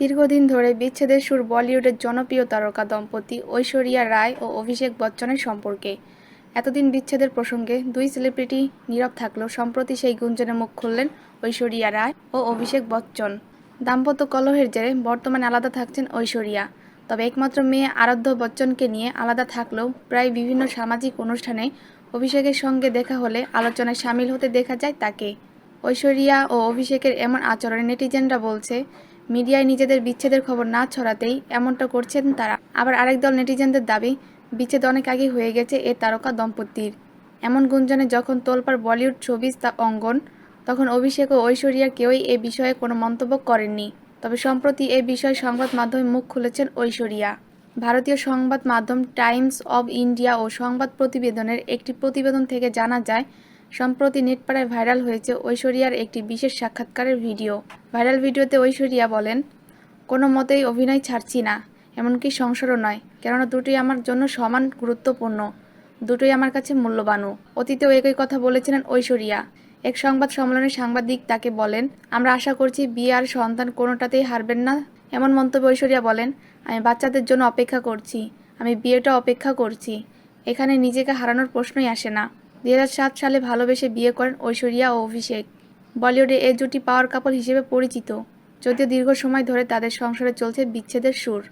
দীর্ঘদিন ধরে বিচ্ছেদের সুর বলিউডের জনপ্রিয় তারকা দম্পতি ঐশ্বরিয়া রায় ও অভিষেক বচ্চনের সম্পর্কে। এতদিন বিচ্ছেদের প্রসঙ্গে দুই সেলিব্রিটি নীরব থাকলেও সম্প্রতি সেই গুঞ্জনে মুখ খুললেন ঐশ্বরিয়া রায় ও অভিষেক বচ্চন। দাম্পত্য কলহের জেরে বর্তমানে আলাদা থাকছেন ঐশ্বরিয়া। তবে একমাত্র মেয়ে আরাধ্য বচ্চনকে নিয়ে আলাদা থাকলেও প্রায় বিভিন্ন সামাজিক অনুষ্ঠানে অভিষেকের সঙ্গে দেখা হলে আলোচনায় সামিল হতে দেখা যায় তাকে। ঐশ্বরিয়া ও অভিষেকের এমন আচরণে নেটিজেনরা বলছে, মিডিয়ায় নিজেদের বিচ্ছেদের খবর না ছড়াতেই এমনটা করছেন তারা। আবার আরেক দল নেটিজেনদের দাবি, বিচ্ছেদ অনেক আগে হয়ে গেছে এ তারকা দম্পতির। এমন গুঞ্জনে যখন তোলপাড় বলিউড শোবিজ অঙ্গন, তখন অভিষেক ও ঐশ্বরিয়ার কেউই এ বিষয়ে কোনো মন্তব্য করেননি। তবে সম্প্রতি এ বিষয়ে সংবাদ মাধ্যমে মুখ খুলেছেন ঐশ্বরিয়া। ভারতীয় সংবাদ মাধ্যম টাইমস অব ইন্ডিয়া ও সংবাদ প্রতিবেদনের একটি প্রতিবেদন থেকে জানা যায়, সম্প্রতি নেটপাড়ায় ভাইরাল হয়েছে ঐশ্বরিয়ার একটি বিশেষ সাক্ষাৎকারের ভিডিও। ভাইরাল ভিডিওতে ঐশ্বরিয়া বলেন, কোনো মতেই অভিনয় ছাড়ছি না, এমনকি সংসারও নয়, কেননা দুটোই আমার জন্য সমান গুরুত্বপূর্ণ, দুটোই আমার কাছে মূল্যবানও। অতীতেও একই কথা বলেছিলেন ঐশ্বরিয়া। এক সংবাদ সম্মেলনে সাংবাদিক তাকে বলেন, আমরা আশা করছি বিয়ে আর সন্তান কোনোটাতেই হারবেন না। এমন মন্তব্যে ঐশ্বরিয়া বলেন, আমি বাচ্চাদের জন্য অপেক্ষা করছি, আমি বিয়েটা অপেক্ষা করছি, এখানে নিজেকে হারানোর প্রশ্নই আসে না। 2007 সালে ভালোবেসে বিয়ে করেন ঐশ্বরিয়া ও অভিষেক। বলিউডে এ জুটি পাওয়ার কাপল হিসেবে পরিচিত, যদিও দীর্ঘ সময় ধরে তাদের সংসারে চলছে বিচ্ছেদের সুর।